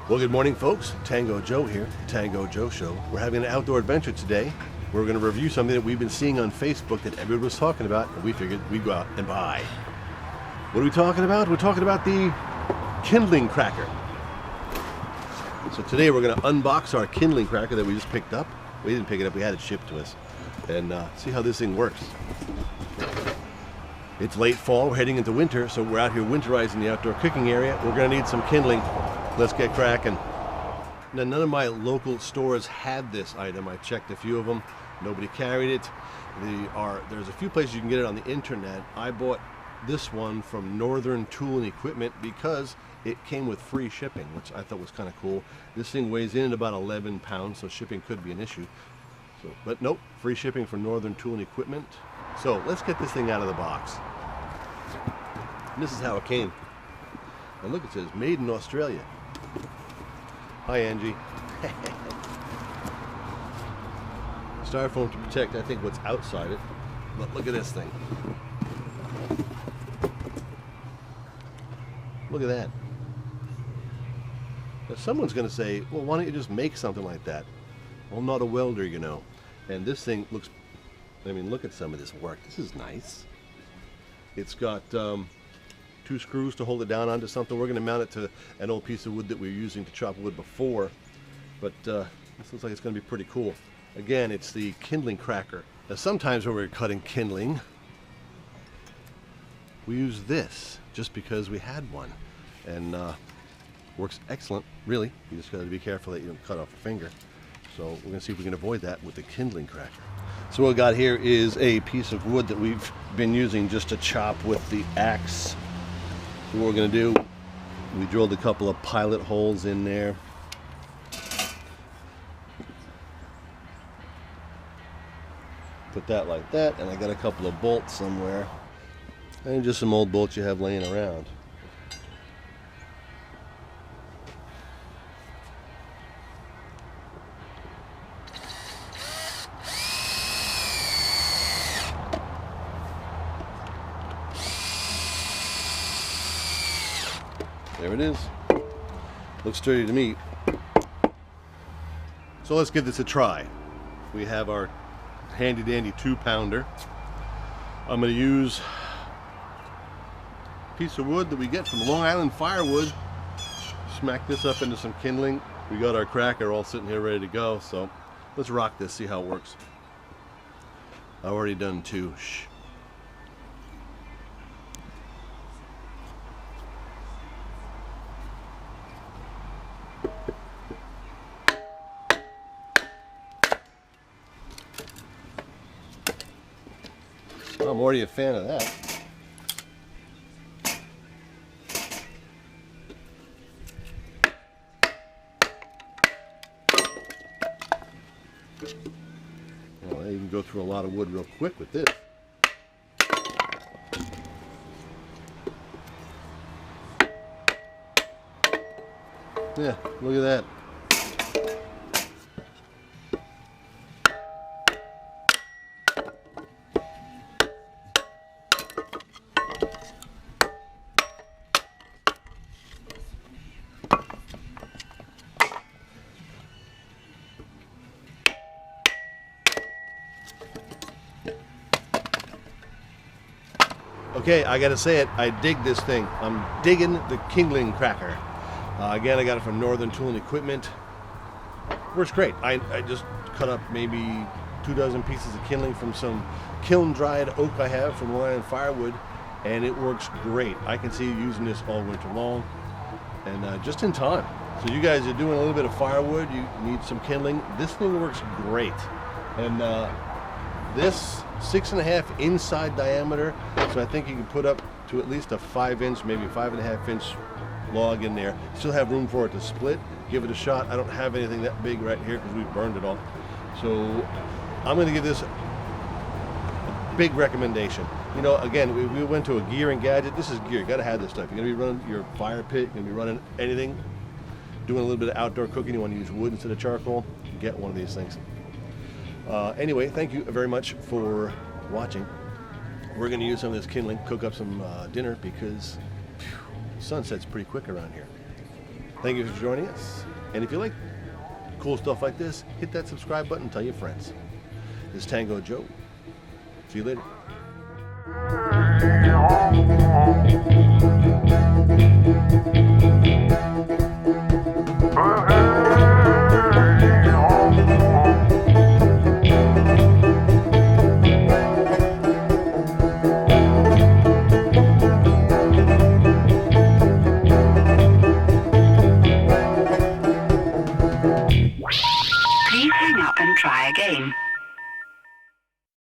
Well, good morning, folks. Tango Joe here, Tango Joe Show. We're having an outdoor adventure today. We're going to review something that we've been seeing on Facebook that everybody was talking about, and we figured we'd go out and buy. What are we talking about? We're talking about the Kindling Cracker. So today we're going to unbox our Kindling Cracker that we just picked up. We didn't pick it up, we had it shipped to us. And see how this thing works. It's late fall, we're heading into winter, so we're out here winterizing the outdoor cooking area. We're going to need some kindling. Let's get cracking. Now, none of my local stores had this item. I checked a few of them. Nobody carried it. There's a few places you can get it on the internet. I bought this one from Northern Tool and Equipment because it came with free shipping, which I thought was kind of cool. This thing weighs in at about 11 pounds, so shipping could be an issue. But nope, free shipping from Northern Tool and Equipment. So let's get this thing out of the box. And this is how it came. And look, it says made in Australia. Hi, Angie. Styrofoam to protect, I think, what's outside it. But look at this thing. Look at that. Now, someone's going to say, well, why don't you just make something like that? Well, I'm not a welder, you know. And this thing looks, I mean, look at some of this work. This is nice. It's got 2 screws to hold it down onto something. We're going to mount it to an old piece of wood that we were using to chop wood before. But this looks like it's going to be pretty cool. Again, it's the Kindling Cracker. Now, sometimes when we're cutting kindling, we use this just because we had one. And works excellent, really. You just got to be careful that you don't cut off a finger. So we're going to see if we can avoid that with the Kindling Cracker. So what we got here is a piece of wood that we've been using just to chop with the axe. So what we're going to do, we drilled a couple of pilot holes in there. Put that like that, and I got a couple of bolts somewhere. And just some old bolts you have laying around. There it is. Looks sturdy to me. So let's give this a try. We have our handy dandy 2-pounder. I'm going to use a piece of wood that we get from Long Island Firewood. Smack this up into some kindling. We got our cracker all sitting here ready to go. So let's rock this, see how it works. I've already done 2. Shh. I'm already a fan of that. Well, you can go through a lot of wood real quick with this. Yeah, look at that. Okay, I gotta say it, I dig this thing. I'm digging the Kindling Cracker. Again, I got it from Northern Tool and Equipment. Works great. I just cut up maybe 2 dozen pieces of kindling from some kiln-dried oak I have from Long Island Firewood, and it works great. I can see you using this all winter long, and just in time. So you guys are doing a little bit of firewood, you need some kindling. This thing works great. And this 6.5 inside diameter, so I think you can put up to at least a 5-inch, maybe 5.5-inch log in there. Still have room for it to split. Give it a shot. I don't have anything that big right here because we've burned it all. So I'm going to give this a big recommendation. You know, again, we went to a gear and gadget. This is gear. You got to have this stuff. You're going to be running your fire pit. You're going to be running anything. Doing a little bit of outdoor cooking. You want to use wood instead of charcoal. Get one of these things. Anyway, thank you very much for watching. We're going to use some of this kindling, cook up some dinner because the sun sets pretty quick around here. Thank you for joining us. And if you like cool stuff like this, hit that subscribe button and tell your friends. This is Tango Joe. See you later.